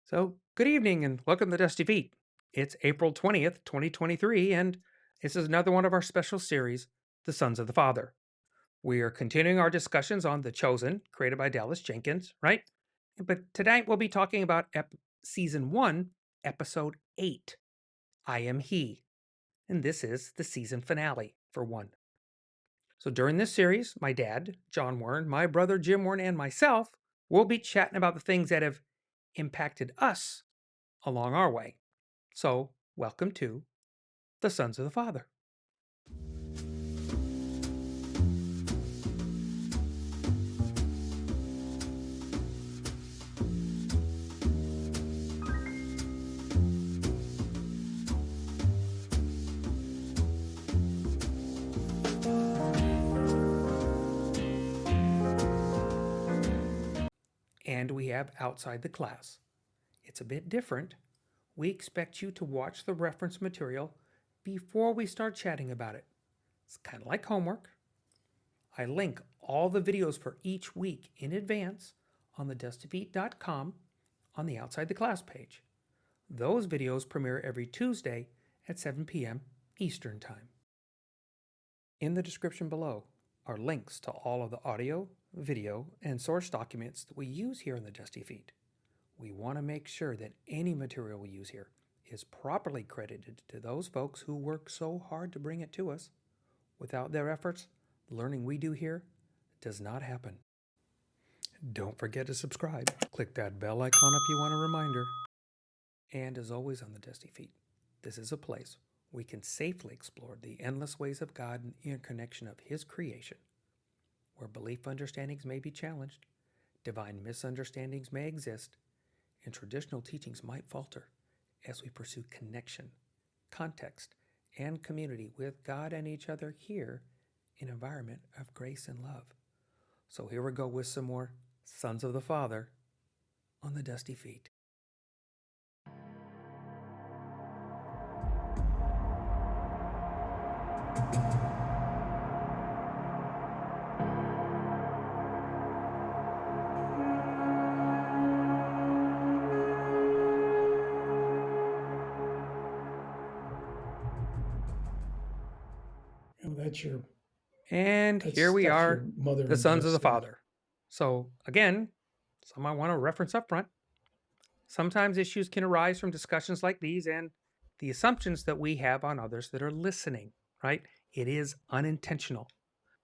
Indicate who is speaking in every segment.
Speaker 1: So, good evening and welcome to Dusty Feet. It's April 20th, 2023, and this is another one of our special series, The Sons of the Father. We are continuing our discussions on The Chosen, created by Dallas Jenkins, right? But tonight we'll be talking about Season 1, Episode 8, I Am He. And this is the season finale for 1. So, during this series, my dad, John Warren, my brother Jim Warren, and myself will be chatting about the things that have impacted us along our way. So, welcome to the Sons of the Father. And we have Outside the Class. It's a bit different. We expect you to watch the reference material before we start chatting about it. It's kind of like homework. I link all the videos for each week in advance on TheDustyFeet.com on the Outside the Class page. Those videos premiere every Tuesday at 7 p.m. Eastern Time. In the description below are links to all of the audio, video, and source documents that we use here in the Dusty Feet. We want to make sure that any material we use here is properly credited to those folks who work so hard to bring it to us. Without their efforts, the learning we do here does not happen. Don't forget to subscribe. Click that bell icon if you want a reminder. And as always on the Dusty Feet, this is a place we can safely explore the endless ways of God and interconnection of His creation. Where belief understandings may be challenged, divine misunderstandings may exist, and traditional teachings might falter as we pursue connection, context, and community with God and each other here in an environment of grace and love. So here we go with some more Sons of the Father on the Dusty Feet.
Speaker 2: That's your
Speaker 1: And
Speaker 2: that's
Speaker 1: here we
Speaker 2: stuff
Speaker 1: are,
Speaker 2: your mother
Speaker 1: the Sons of the
Speaker 2: ingested.
Speaker 1: Father. So again, some I want to reference up front. Sometimes issues can arise from discussions like these and the assumptions that we have on others that are listening, right? It is unintentional.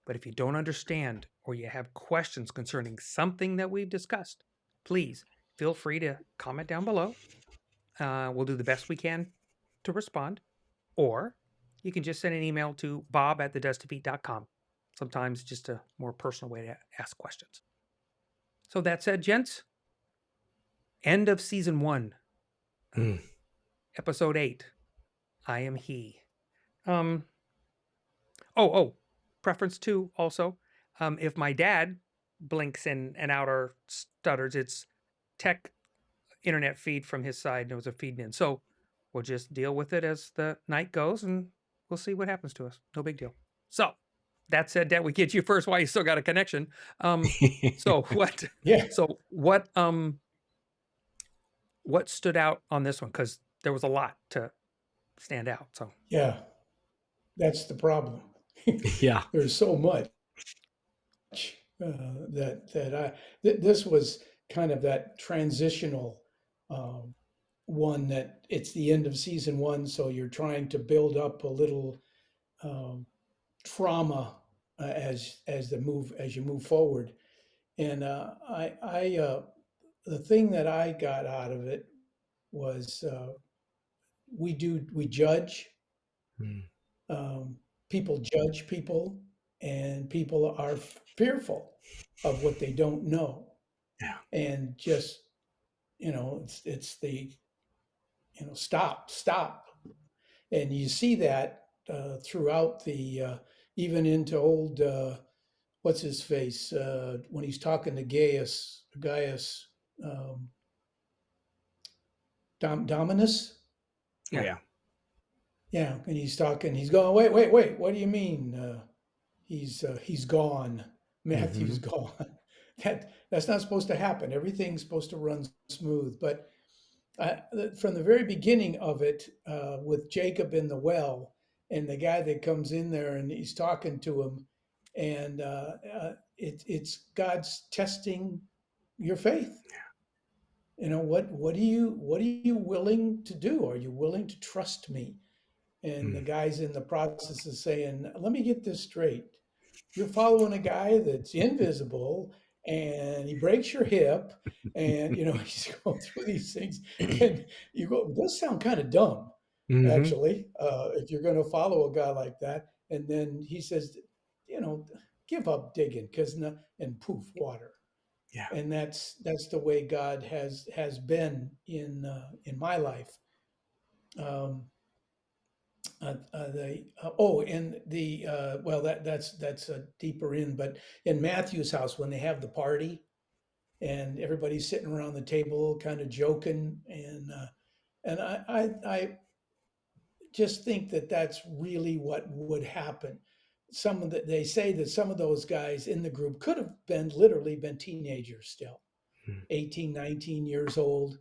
Speaker 1: But if you don't understand or you have questions concerning something that we've discussed, please feel free to comment down below. We'll do the best we can to respond. Or you can just send an email to bob@thedustyfeet.com. Sometimes just a more personal way to ask questions. So that said, gents, end of season 1, episode 8, I Am He. Um, preference 2 also. If my dad blinks in and out or stutters, it's tech internet feed from his side and it was a feeding in. So we'll just deal with it as the night goes and we'll see what happens to us. No big deal. So that said, Dad, we get you first while you still got a connection. So what
Speaker 2: Yeah,
Speaker 1: so what stood out on this one? Because there was a lot to stand out. So
Speaker 2: yeah, that's the problem.
Speaker 3: Yeah.
Speaker 2: There's so much this was kind of that transitional um, one that it's the end of season one, so you're trying to build up a little um, trauma as you move forward. And the thing that I got out of it was we judge.
Speaker 3: Mm.
Speaker 2: um, People judge people, and people are fearful of what they don't know,
Speaker 3: Yeah.
Speaker 2: and just it's the stop, and you see that throughout the even into old what's his face when he's talking to Gaius um, Dominus.
Speaker 3: Oh,
Speaker 1: yeah.
Speaker 3: yeah.
Speaker 2: Yeah, and he's talking. He's going, wait. What do you mean? He's gone. Matthew's
Speaker 3: Hmm.
Speaker 2: gone. That's not supposed to happen. Everything's supposed to run smooth. But from the very beginning of it, with Jacob in the well, and the guy that comes in there and he's talking to him, and it's God's testing your faith. You know, what are you willing to do? Are you willing to trust me? And the
Speaker 3: Mm.
Speaker 2: guy's in the process of saying, let me get this straight. You're following a guy that's invisible and he breaks your hip, and he's going through these things, and you go, "This sound kind of dumb,
Speaker 3: Hmm.
Speaker 2: actually, if you're going to follow a guy like that." And then he says, you know, "Give up digging, because," and poof, water.
Speaker 3: Yeah.
Speaker 2: And that's the way God has been in my life. Um, and the well, that's a deeper in, but in Matthew's house, when they have the party and everybody's sitting around the table kind of joking, and I just think that that's really what would happen. They say that some of those guys in the group could have been literally been teenagers still,
Speaker 3: Mm.
Speaker 2: 18, 19 years old,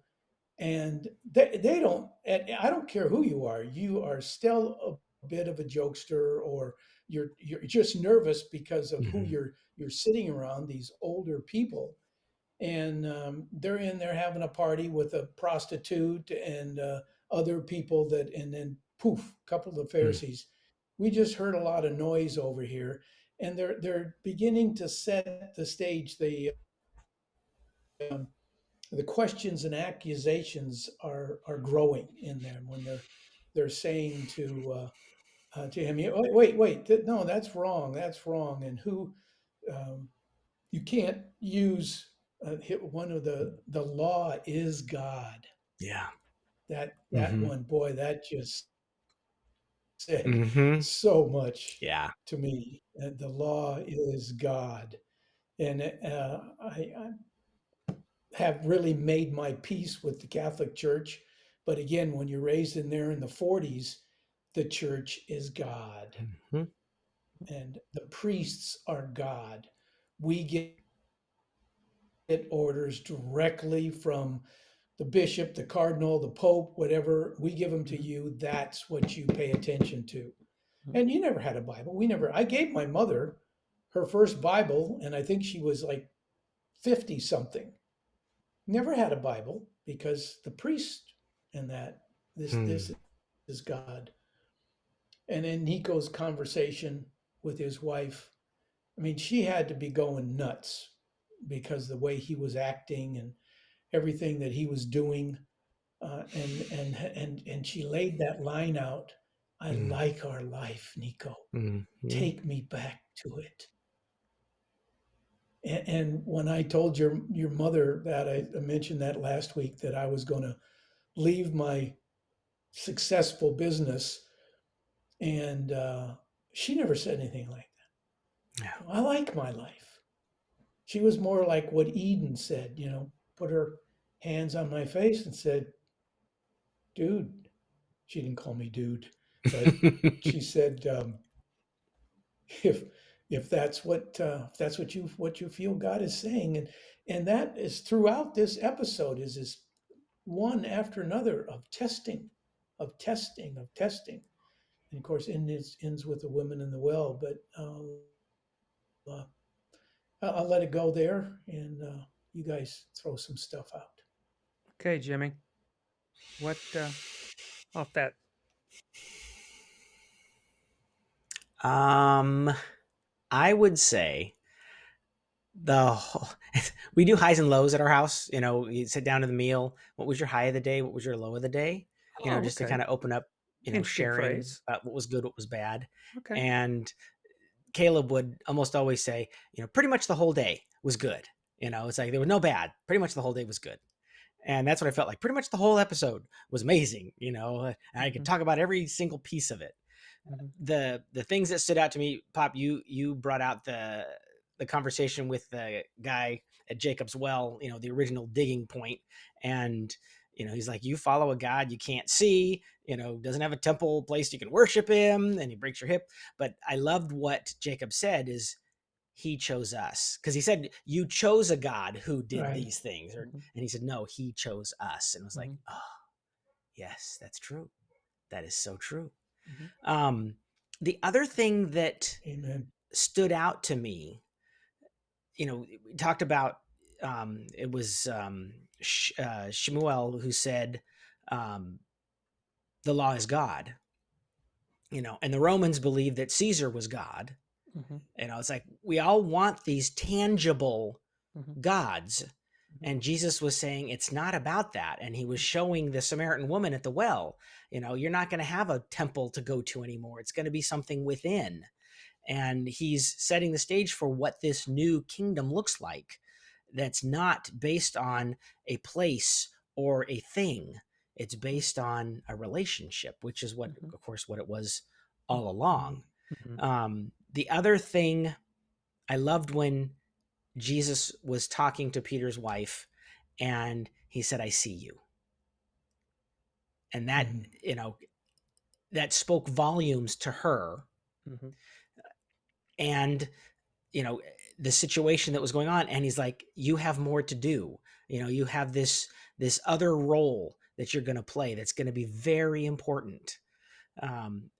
Speaker 2: and they don't, and I don't care who you are still a bit of a jokester, or you're just nervous because of who
Speaker 3: Hmm.
Speaker 2: you're sitting around, these older people, and they're in there having a party with a prostitute and other people, that, and then poof, a couple of the
Speaker 3: Mm.
Speaker 2: Pharisees, we just heard a lot of noise over here, and they're beginning to set the stage. Um, the questions and accusations are growing in them when they're saying to him, wait, no, that's wrong, and who, um, you can't use, one of the law is God.
Speaker 3: Yeah.
Speaker 2: That
Speaker 3: Hmm.
Speaker 2: one, boy, that just said
Speaker 3: Hmm.
Speaker 2: so much
Speaker 3: Yeah.
Speaker 2: to me. The law is God, and I have really made my peace with the Catholic Church. But again, when you're raised in there in the 40s, the church is God
Speaker 3: Hmm.
Speaker 2: and the priests are God. We get orders directly from the bishop, the cardinal, the pope, whatever. We give them to
Speaker 1: Mhm,
Speaker 2: you. That's what you pay attention to.
Speaker 1: mhm,
Speaker 2: And you never had a Bible. I gave my mother her first Bible, and I think she was like 50 something. Never had a Bible, because the priest and that, this
Speaker 3: Mm.
Speaker 2: is God. And in Nico's conversation with his wife, I mean, she had to be going nuts because the way he was acting and everything that he was doing, and she laid that line out. I
Speaker 3: Mm.
Speaker 2: like our life, Nico.
Speaker 3: Mhm.
Speaker 2: Take me back to it. And when I told your mother that, I mentioned that last week, that I was going to leave my successful business, and she never said anything like
Speaker 3: Yeah.
Speaker 2: that. I like my life. She was more like what Eden said, put her hands on my face and said, "Dude." She didn't call me dude, but she said, "If if that's what you feel God is saying," and that is throughout this episode, is this one after another of testing, of testing. And of course, ends with the women in the well. But uh, I'll let it go there, and you guys throw some stuff out.
Speaker 1: Okay, Jimmy. What off that?
Speaker 3: Um, I would say the whole, we do highs and lows at our house. You sit down to the meal. What was your high of the day? What was your low of the day?
Speaker 1: Oh,
Speaker 3: Just to
Speaker 1: okay.
Speaker 3: kind of open up,
Speaker 1: Interesting
Speaker 3: sharing
Speaker 1: phrase.
Speaker 3: about what was good, what was bad.
Speaker 1: Okay.
Speaker 3: And Caleb would almost always say, pretty much the whole day was good. It's like there was no bad. Pretty much the whole day was good. And that's what I felt like. Pretty much the whole episode was amazing. And I could
Speaker 1: Hmm.
Speaker 3: talk about every single piece of it.
Speaker 1: Hmm.
Speaker 3: The things that stood out to me, Pop, you brought out the conversation with the guy at Jacob's Well, the original digging point, and he's like, you follow a God you can't see, doesn't have a temple place you can worship him, and he breaks your hip. But I loved what Jacob said is he chose us. Because he said, you chose a God who did
Speaker 2: Right.
Speaker 3: these things.
Speaker 1: Mhm.
Speaker 3: And he said, no, he chose us. And it was like,
Speaker 1: Mhm.
Speaker 3: oh, yes, that's true. That is so true.
Speaker 1: Mhm.
Speaker 3: The other thing that
Speaker 2: Amen.
Speaker 3: stood out to me, we talked about, it was Shemuel who said, the law is God, and the Romans believed that Caesar was God.
Speaker 1: Mhm.
Speaker 3: It's like we all want these tangible
Speaker 1: Mhm.
Speaker 3: gods.
Speaker 1: Mhm.
Speaker 3: And Jesus was saying it's not about that. And he was showing the Samaritan woman at the well, you're not going to have a temple to go to anymore. It's going to be something within. And he's setting the stage for what this new kingdom looks like, that's not based on a place or a thing. It's based on a relationship, which is what,
Speaker 1: Mhm.
Speaker 3: of course, what it was all along.
Speaker 1: Mhm.
Speaker 3: The other thing I loved when Jesus was talking to Peter's wife and he said, I see you. And that,
Speaker 2: Mhm.
Speaker 3: that spoke volumes to her.
Speaker 1: Mhm.
Speaker 3: And you know the situation that was going on, and he's like, you have more to do. You have this other role that you're going to play that's going to be very important. um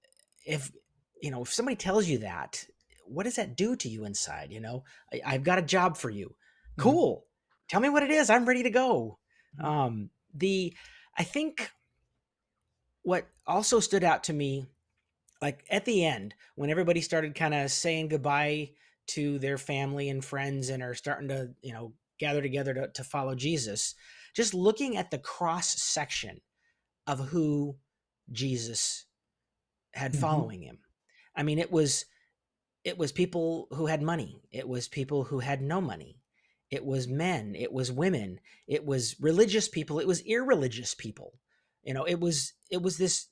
Speaker 3: if if somebody tells you that, what does that do to you inside? I've got a job for you.
Speaker 2: Mhm.
Speaker 3: Cool. Tell me what it is. I'm ready to go.
Speaker 1: Mhm.
Speaker 3: The I think what also stood out to me, like at the end when everybody started kind of saying goodbye to their family and friends and are starting to gather together to follow Jesus, just looking at the cross section of who Jesus had
Speaker 2: Mhm.
Speaker 3: following him. I mean, it was people who had money, it was people who had no money, it was men, it was women, it was religious people, it was irreligious people. It was this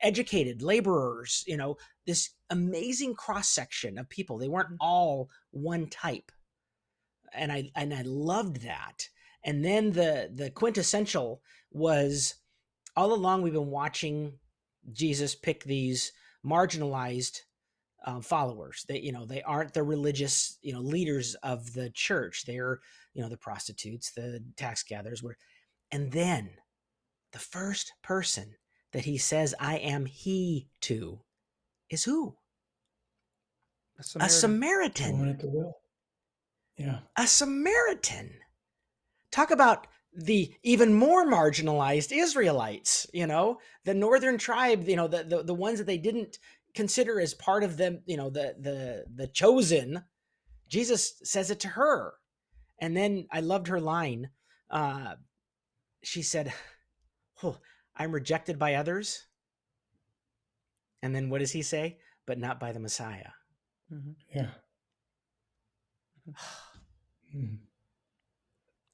Speaker 3: educated laborers, this amazing cross section of people. They weren't
Speaker 1: Mhm.
Speaker 3: all one type, and I loved that. And then the quintessential was, all along we've been watching Jesus pick these marginalized followers. They aren't the religious leaders of the church. They're the prostitutes, the tax gatherers. And then the first person that he says, I am he to, is who?
Speaker 1: A
Speaker 3: A
Speaker 1: Samaritan.
Speaker 2: The woman
Speaker 3: Samaritan.
Speaker 2: at the well. Yeah.
Speaker 3: A Samaritan. Talk about the even more marginalized Israelites, the northern tribe, the ones that they didn't consider as part of them, the chosen. Jesus says it to her. And then I loved her line. Uh, she said, oh, I'm rejected by others. And then what does he say? But not by the Messiah.
Speaker 1: Mhm.
Speaker 2: Yeah. Mhm.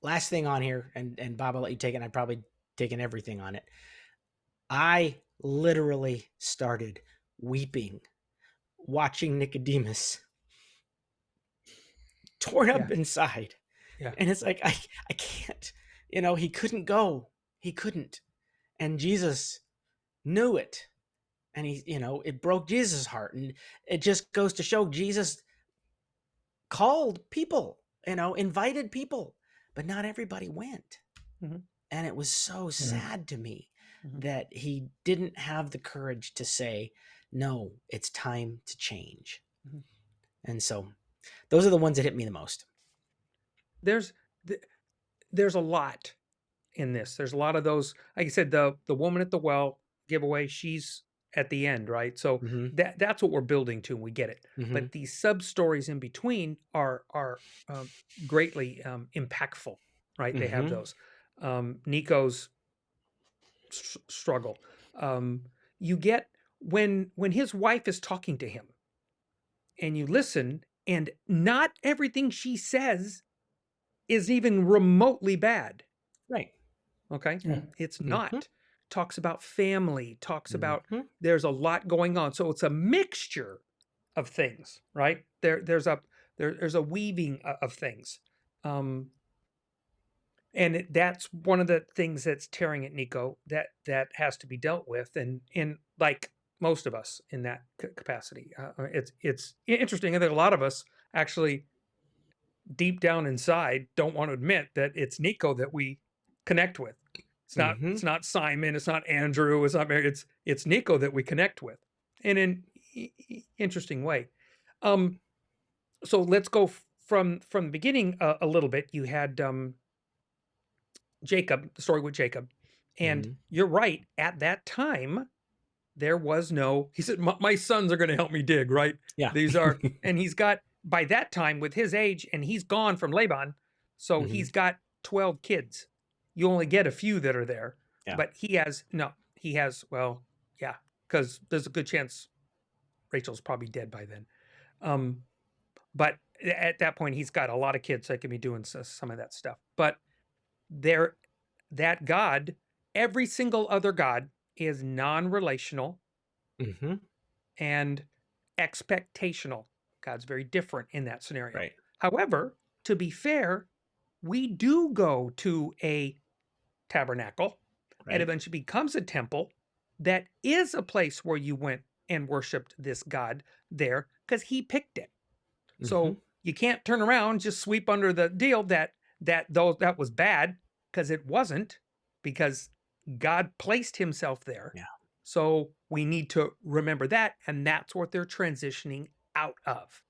Speaker 3: Last thing on here, and Bob, I'll let you take it. I've probably taken everything on it. I literally started weeping watching Nicodemus torn
Speaker 1: Yeah.
Speaker 3: up inside.
Speaker 1: Yeah.
Speaker 3: And it's like, I can't, he couldn't go. He couldn't. And Jesus knew it. And it broke Jesus' heart. And it just goes to show Jesus called people, invited people, but not everybody went.
Speaker 1: Mhm.
Speaker 3: And it was so
Speaker 2: Right.
Speaker 3: sad to me
Speaker 1: Mhm.
Speaker 3: that he didn't have the courage to say, no, it's time to change.
Speaker 1: Mhm.
Speaker 3: And so those are the ones that hit me the most.
Speaker 1: There's th- there's a lot in this. There's a lot of those. Like I said, the woman at the well giveaway. She's at the end, right? So
Speaker 3: Mm-hmm.
Speaker 1: that's what we're building to, and we get it.
Speaker 3: Mm-hmm.
Speaker 1: But these sub stories in between are greatly impactful, right? They have
Speaker 3: Mm-hmm.
Speaker 1: those. Nico's struggle. You get when his wife is talking to him, and you listen, and not everything she says is even remotely bad.
Speaker 3: Right.
Speaker 1: Okay.
Speaker 2: Yeah.
Speaker 1: It's
Speaker 3: Mm-hmm.
Speaker 1: not. Talks about family, talks about
Speaker 3: Mm-hmm.
Speaker 1: there's a lot going on. So it's a mixture of things, right? There's a weaving of things. Um, and that's one of the things that's tearing at Nico, that has to be dealt with, and like most of us in that capacity. It's interesting. I think a lot of us actually deep down inside don't want to admit that it's Nico that we connect with. It's not Simon, it's not Andrew, it's not Mary, it's Nico that we connect with in an interesting way. So let's go from the beginning a little bit. You had Jacob, the story with Jacob, and you're right. At that time, there was no. He said, My sons are going to help me dig." Right?
Speaker 3: Yeah.
Speaker 1: These are, and he's got by that time with his age, and he's gone from Laban, so he's got 12 kids. You only get a few that are there,
Speaker 3: Yeah.
Speaker 1: but he has no. He has yeah, because there's a good chance Rachel's probably dead by then. But at that point, he's got a lot of kids that can be doing some of that stuff. But there, that God, every single other God is non-relational and expectational. God's very different in that scenario.
Speaker 3: Right.
Speaker 1: However, to be fair, we do go to a tabernacle and eventually becomes a temple that is a place where you went and worshiped this God there because he picked it. So you can't turn around, just sweep under the deal that was bad, because it wasn't, because God placed himself there.
Speaker 3: Yeah.
Speaker 1: So we need to remember that, and that's what they're transitioning out of.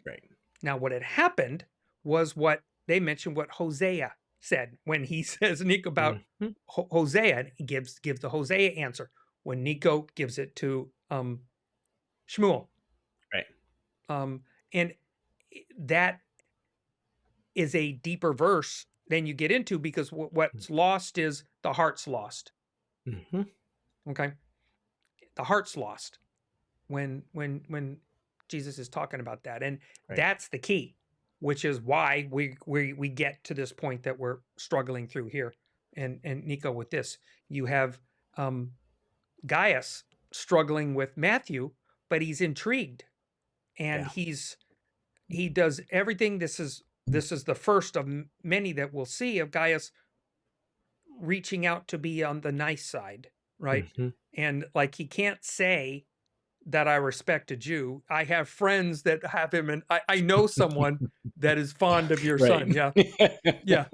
Speaker 3: Right.
Speaker 1: Now, what had happened was what they mentioned, what Hosea said when he says Nico about Hosea, and he gives the Hosea answer when Nico gives it to Shmuel.
Speaker 3: Right.
Speaker 1: And that is a deeper verse than you get into, because what's lost is the heart's lost. Okay, the heart's lost when Jesus is talking about that, and that's the key, which is why we get to this point that we're struggling through here. And Nico, with this, you have Gaius struggling with Matthew, but he's intrigued, and he does everything. This is the first of many that we'll see of Gaius reaching out to be on the nice side, right? And like, he can't say that I respect a Jew. I have friends that have him, and I know someone that is fond of your son. Yeah. Yeah.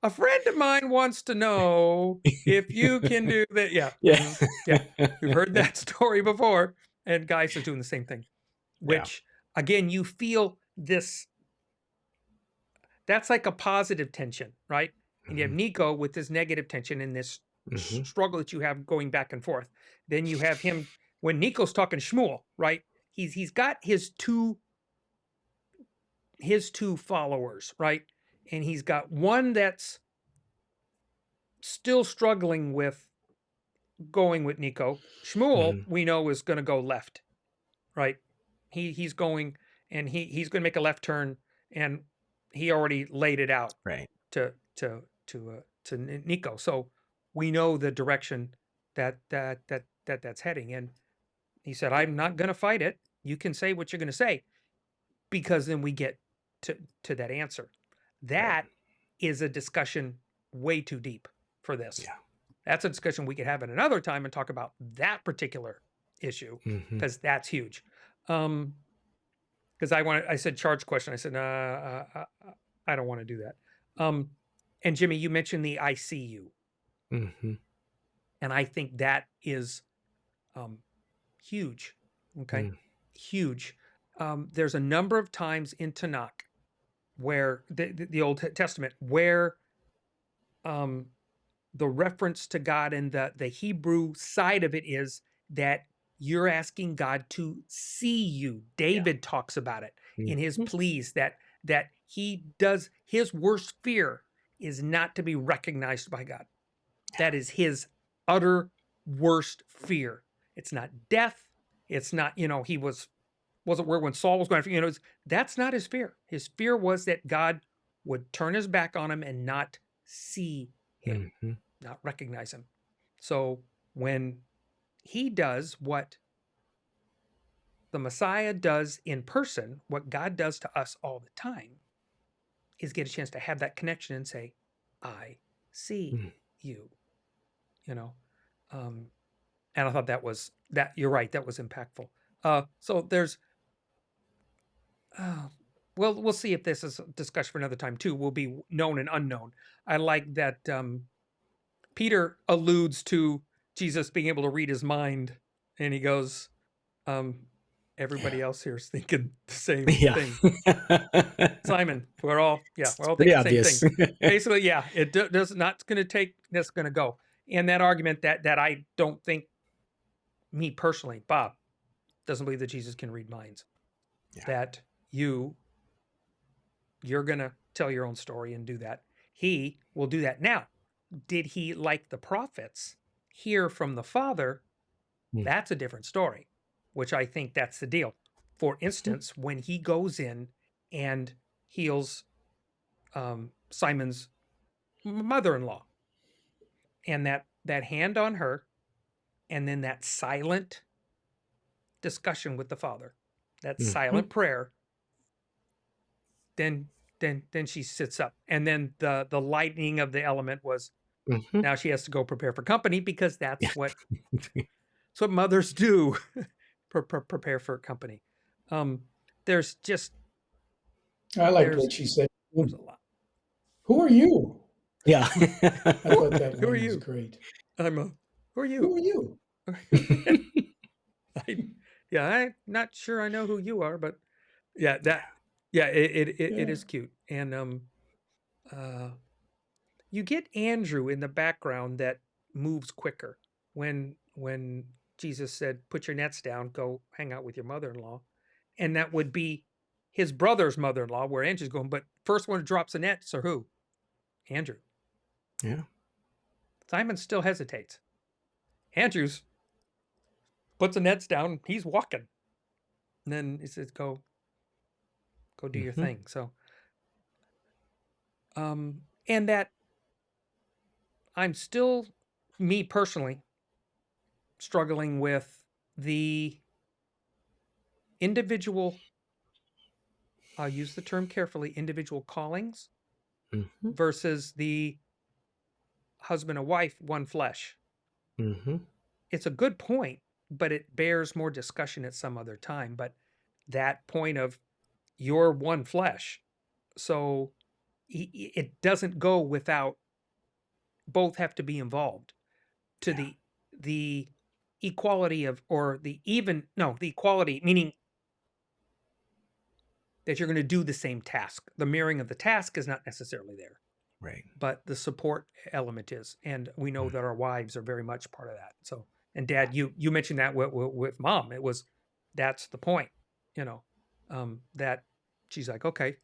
Speaker 1: A friend of mine wants to know if you can do that. Yeah.
Speaker 3: Yeah.
Speaker 1: Yeah. We've heard that story before. And Gaius is doing the same thing, which again, you feel this. That's like a positive tension, right? And you have Nico with this negative tension and this struggle that you have going back and forth. Then you have him when Nico's talking Shmuel, right? He's got his two followers, right? And he's got one that's still struggling with going with Nico. Shmuel, we know, is going to go left, right? He's going, and he's going to make a left turn, and he already laid it out to Nico. So we know the direction that's heading. And he said, "I'm not going to fight it. You can say what you're going to say," because then we get to that answer. That is a discussion way too deep for this.
Speaker 3: Yeah.
Speaker 1: That's a discussion we could have at another time and talk about that particular issue, because that's huge. Because I said charge question. I said, I don't want to do that. And Jimmy, you mentioned the ICU. And I think that is huge. Okay. Huge. There's a number of times in Tanakh where the Old Testament, where the reference to God and the Hebrew side of it is that you're asking God to see you. David talks about it in his pleas, that he does, his worst fear is not to be recognized by God. That is his utter worst fear. It's not death. It's not, he wasn't where when Saul was going after, that's not his fear. His fear was that God would turn his back on him and not see him, not recognize him. So when he does what the Messiah does in person, what God does to us all the time, is get a chance to have that connection and say, I see you, and I thought that you're right, that was impactful. So there's we'll see if this is a discussion for another time too. Will be known and unknown. I like that Peter alludes to Jesus being able to read his mind, and he goes, um, "Everybody else here is thinking the same
Speaker 3: Yeah.
Speaker 1: thing." Simon, we're all
Speaker 3: Pretty
Speaker 1: thinking the same
Speaker 3: obvious.
Speaker 1: thing. Basically, yeah, it does not going to take. That's going to go. And that argument that I don't think, me personally, Bob doesn't believe that Jesus can read minds.
Speaker 3: Yeah.
Speaker 1: That you're going to tell your own story and do that. He will do that. Now, did he, like the prophets, hear from the Father?
Speaker 3: Mm.
Speaker 1: That's a different story, which I think that's the deal. For instance, when he goes in and heals Simon's mother-in-law, and that hand on her, and then that silent discussion with the Father, that silent prayer, then then she sits up, and then the lightening of the element was,
Speaker 3: Mhm.
Speaker 1: now she has to go prepare for company, because
Speaker 3: Yeah.
Speaker 1: that's what mothers do. Prepare for company. There's just
Speaker 2: I liked
Speaker 1: there's
Speaker 2: what she said.
Speaker 1: there's a lot.
Speaker 2: Who are you?
Speaker 3: Yeah.
Speaker 2: I thought that
Speaker 1: Who are
Speaker 2: line was
Speaker 1: you?
Speaker 2: great.
Speaker 1: I'm a. Who are
Speaker 2: Who
Speaker 1: you?
Speaker 2: are you?
Speaker 1: I, yeah, I'm not sure I know who you are, but yeah, that yeah, it
Speaker 2: Yeah.
Speaker 1: is cute, and uh, you get Andrew in the background that moves quicker when Jesus said, "Put your nets down, go hang out with your mother-in-law," and that would be his brother's mother-in-law, where Andrew's going. But first one who drops the nets are who? Andrew.
Speaker 3: Yeah.
Speaker 1: Simon still hesitates. Andrews puts the nets down. He's walking, and then he says, "Go do your
Speaker 3: Mhm.
Speaker 1: thing." So, and that I'm still, me personally, struggling with the individual, I'll use the term carefully, individual callings
Speaker 3: Mhm.
Speaker 1: versus the husband and wife, one flesh.
Speaker 3: Mhm.
Speaker 1: It's a good point, but it bears more discussion at some other time. But that point of, you're one flesh. So it doesn't go without, both have to be involved to
Speaker 3: Yeah.
Speaker 1: the equality of, or the even, no, the equality, meaning that you're going to do the same task. The mirroring of the task is not necessarily there,
Speaker 3: Right.
Speaker 1: but the support element is, and we know
Speaker 3: Mm.
Speaker 1: that our wives are very much part of that. So, and Dad, you mentioned that with Mom, it was, that's the point, you know, that she's like, okay,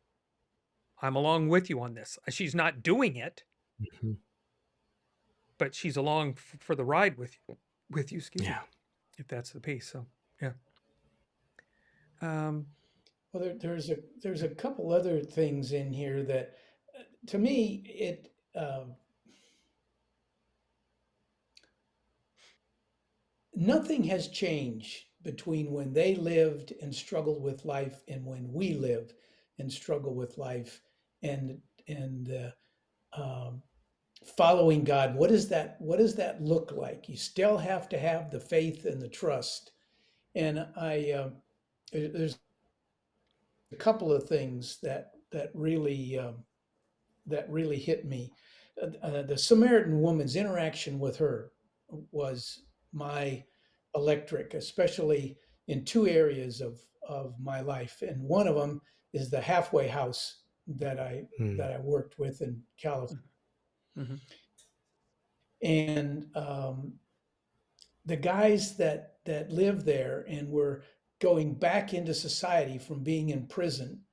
Speaker 1: I'm along with you on this. She's not doing it,
Speaker 3: Mhm.
Speaker 1: but she's along for the ride with you. Excuse me,
Speaker 3: Yeah.
Speaker 1: if that's the piece. So, yeah. Um,
Speaker 2: Well, there's a couple other things in here that, to me, nothing has changed between when they lived and struggled with life and when we live and struggle with life, and following God. What does that look like? You still have to have the faith and the trust. And there's a couple of things that really hit me. The Samaritan woman's interaction with her was my electric, especially in two areas of my life. And one of them is the halfway house
Speaker 3: Mm.
Speaker 2: that I worked with in California.
Speaker 1: mm-hmm,
Speaker 2: And the guys that live there and were going back into society from being in prison,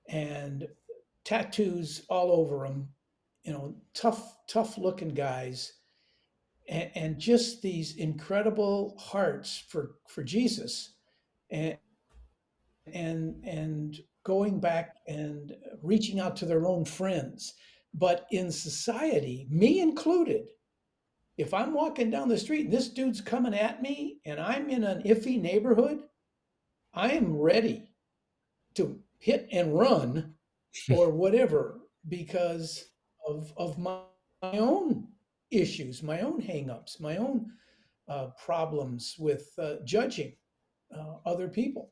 Speaker 2: and tattoos all over them, tough looking guys, and just these incredible hearts for Jesus, and and going back and reaching out to their own friends. But in society, me included, if I'm walking down the street and this dude's coming at me and I'm in an iffy neighborhood, I am ready to hit and run or whatever, because of my own issues, my own hangups, my own problems with judging other people.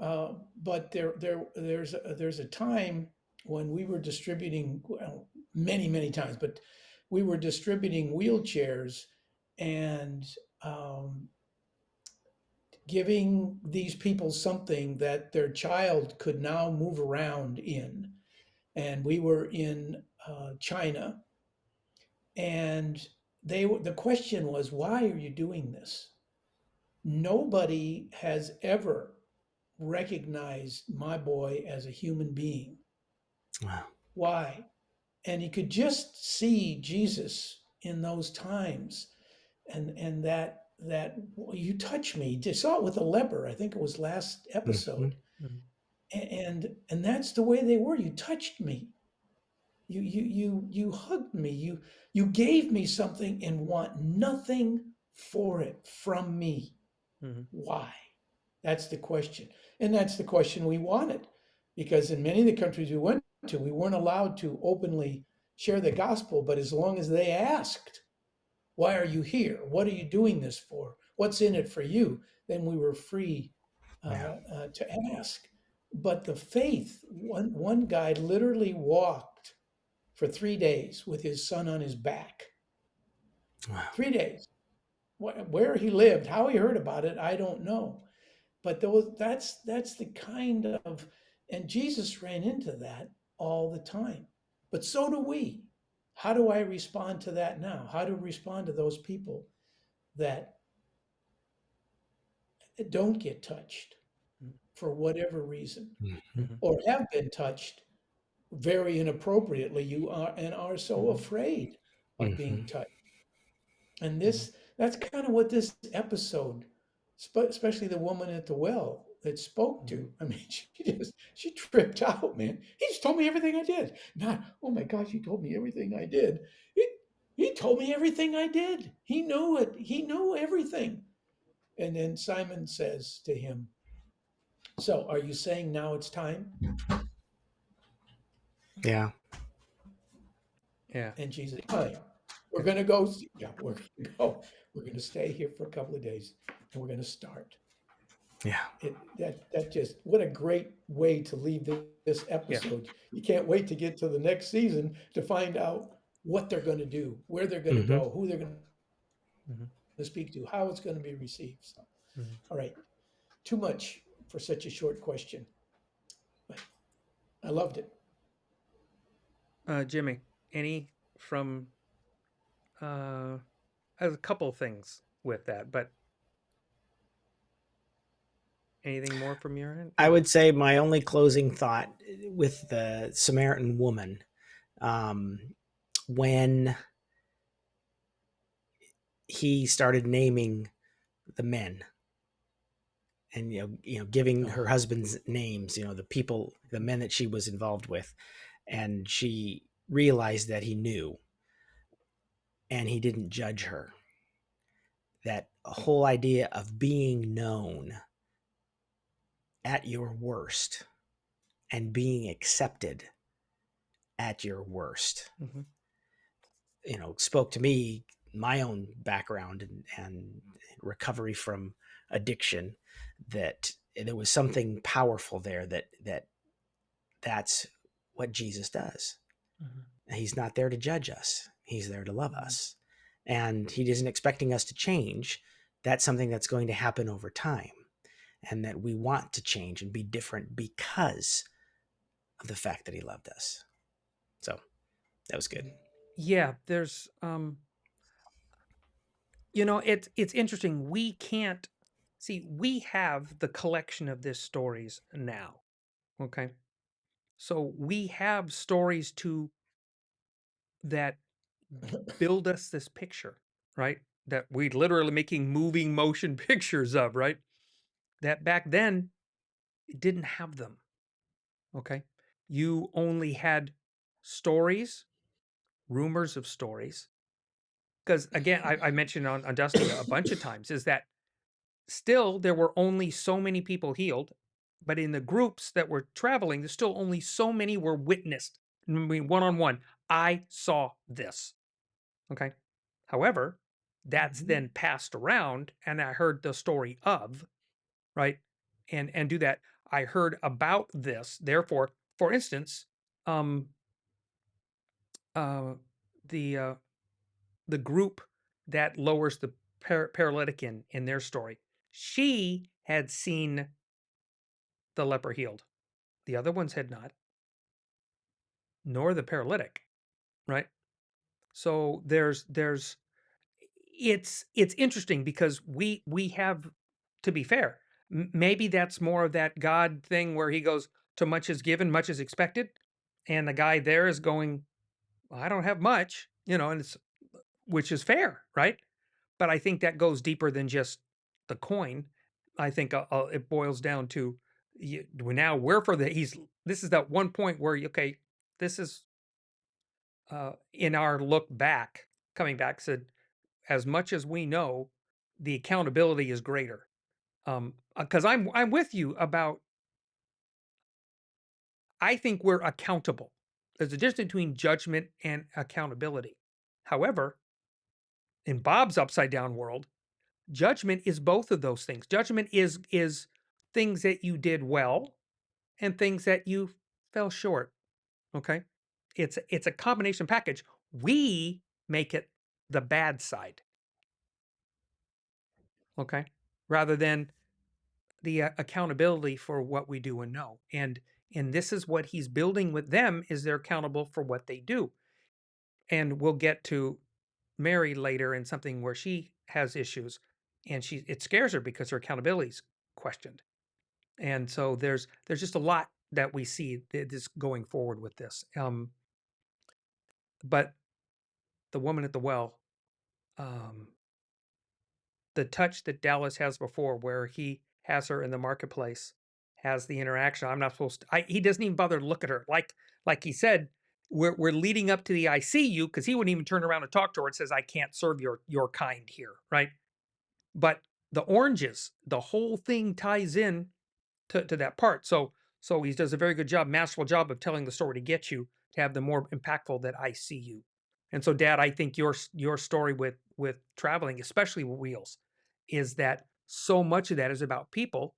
Speaker 2: But there's a time when we were distributing, well, many times, but we were distributing wheelchairs and um, giving these people something that their child could now move around in. And we were in China, and the question was, why are you doing this? Nobody has ever recognized my boy as a human being.
Speaker 3: Wow.
Speaker 2: Why? And he could just see Jesus in those times, and that well, you touch me. You saw it with the leper. I think it was last
Speaker 3: Mm-hmm.
Speaker 2: episode,
Speaker 1: Mhm.
Speaker 2: and that's the way they were. You touched me. You hugged me. You gave me something and want nothing for it from me.
Speaker 1: Mhm.
Speaker 2: Why? That's the question. And that's the question we wanted. Because in many of the countries we went to, we weren't allowed to openly share the gospel, but as long as they asked, why are you here? What are you doing this for? What's in it for you? Then we were free
Speaker 3: Yeah.
Speaker 2: to ask. But the faith, one guy literally walked for 3 days with his son on his back.
Speaker 3: Wow.
Speaker 2: 3 days. Where he lived, how he heard about it, I don't know. But that's the kind of, and Jesus ran into that all the time. But so do we. How do I respond to that now? How to respond to those people that don't get touched
Speaker 1: Mhm.
Speaker 2: for whatever reason,
Speaker 3: Mm-hmm.
Speaker 1: Mhm.
Speaker 2: or have been touched very inappropriately, you are and are so
Speaker 1: Mhm.
Speaker 2: afraid of
Speaker 3: Mm-hmm.
Speaker 2: being touched. And
Speaker 1: Mhm.
Speaker 2: that's kind of what this episode, especially the woman at the well that spoke
Speaker 1: Mhm.
Speaker 2: to. I mean, she tripped out, man. He just told me everything I did. Not, oh my gosh, he told me everything I did. He, he told me everything I did. He knew it. He knew everything. And then Simon says to him, "So, are you saying now it's time?"
Speaker 3: Yeah.
Speaker 1: Yeah.
Speaker 2: And Jesus, "Time. We're going to go. Yeah, we're going to go. We're going to stay here for a couple of days, and we're going to start."
Speaker 3: Yeah.
Speaker 2: That just, what a great way to leave this
Speaker 1: Yeah.
Speaker 2: episode. You can't wait to get to the next season to find out what they're going to do, where they're going to
Speaker 3: Mm-hmm.
Speaker 2: go, who they're going
Speaker 1: Mhm.
Speaker 2: to speak to, how it's going to be received. So,
Speaker 1: Mhm.
Speaker 2: all right, too much for such a short question, but I loved it.
Speaker 1: Jimmy, any from uh, a couple things with that, but anything more from your end?
Speaker 3: I would say my only closing thought with the Samaritan woman, um, when he started naming the men and giving her
Speaker 2: Oh,
Speaker 3: husband's names, the people, the men that she was involved with, and she realized that he knew and he didn't judge her. That whole idea of being known at your worst and being accepted at your worst,
Speaker 1: Mhm.
Speaker 3: spoke to me, my own background and recovery from addiction, that there was something powerful there, that's what Jesus does.
Speaker 1: Mhm.
Speaker 3: He's not there to judge us. He's there to love
Speaker 1: Mhm.
Speaker 3: us. And he isn't expecting us to change. That's something that's going to happen over time. And that we want to change and be different because of the fact that he loved us. So that was good.
Speaker 1: Yeah, there's it's interesting. We can't see, we have the collection of these stories now. Okay. So we have stories to that build us this picture, right? That we literally making moving motion pictures of, right? That back then it didn't have them. Okay. You only had stories, rumors of stories. Because again, I mentioned on Dusty a bunch of times is that still there were only so many people healed, but in the groups that were traveling, there's still only so many were witnessed. I mean, one on one, I saw this. Okay. However, that's
Speaker 2: mhm.
Speaker 1: then passed around, and I heard the story of, right, and do that. I heard about this. Therefore, for instance, um, uh, the the group that lowers the paralytic in their story, she had seen the leper healed. The other ones had not, nor the paralytic, right? So there's it's interesting because we have, to be fair, maybe that's more of that God thing where he goes, to much is given, much is expected, and the guy there is going, well, I don't have much, and it's, which is fair, right? But I think that goes deeper than just the coin. I think it boils down to, now we're for the he's this is that one point where, okay, this is in our look back, coming back, said, as much as we know, the accountability is greater. Because I'm with you about, I think we're accountable. There's a difference between judgment and accountability. However, in Bob's upside down world, judgment is both of those things. Judgment is things that you did well and things that you fell short. Okay? It's a combination package. We make it the bad side. Okay? Rather than the accountability for what we do and know. And this is what he's building with them, is they're accountable for what they do. And we'll get to Mary later in something where she has issues, and it scares her because her accountability is questioned. And so there's just a lot that we see this going forward with this. But the woman at the well, um, the touch that Dallas has before, where he has her in the marketplace, has the interaction. I'm not supposed to. He doesn't even bother to look at her. Like he said, we're leading up to the I see you, because he wouldn't even turn around and talk to her and says, I can't serve your kind here, right? But the oranges, the whole thing ties in to that part. So he does a very good job, masterful job of telling the story to get you to have the more impactful that I see you. And so, Dad, I think your story with traveling, especially with Wheels, is that so much of that is about people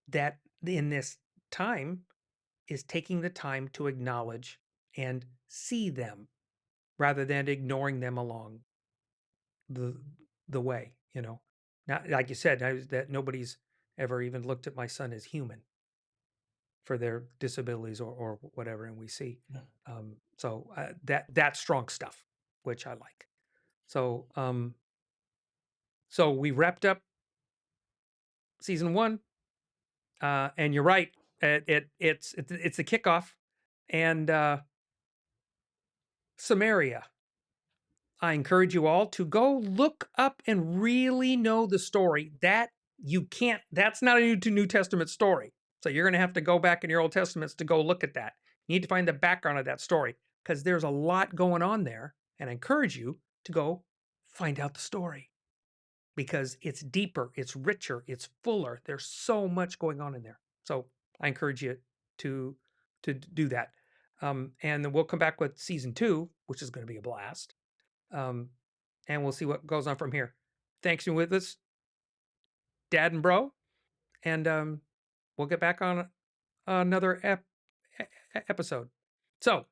Speaker 1: that in this time is taking the time to acknowledge and see them rather than ignoring them along the the way. Not like you said, that nobody's ever even looked at my son as human for their disabilities or whatever, and we see.
Speaker 2: Yeah.
Speaker 1: So that's strong stuff, which I like. So so we wrapped up season 1, and you're right, it's a kickoff, and Samaria. I encourage you all to go look up and really know the story. That's not a New Testament story. So you're going to have to go back in your Old Testaments to go look at that. You need to find the background of that story, because there's a lot going on there. And I encourage you to go find out the story, because it's deeper, it's richer, it's fuller. There's so much going on in there. So I encourage you to do that. And then we'll come back with season 2, which is going to be a blast. And we'll see what goes on from here. Thanks for being with us, Dad and Bro, and we'll get back on another episode. So,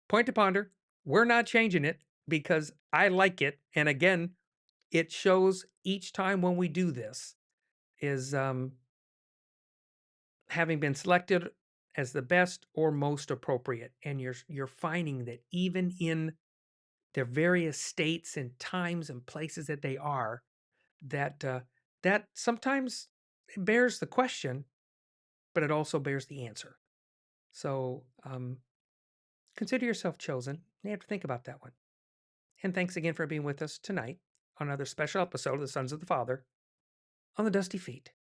Speaker 1: point to ponder. We're not changing it because I like it, and again, it shows each time when we do this is having been selected as the best or most appropriate, and you're finding that even in their various states and times and places that they are, that that sometimes bears the question, but it also bears the answer. So consider yourself chosen. You have to think about that one. And thanks again for being with us tonight on another special episode of the Sons of the Father on the Dusty Feet.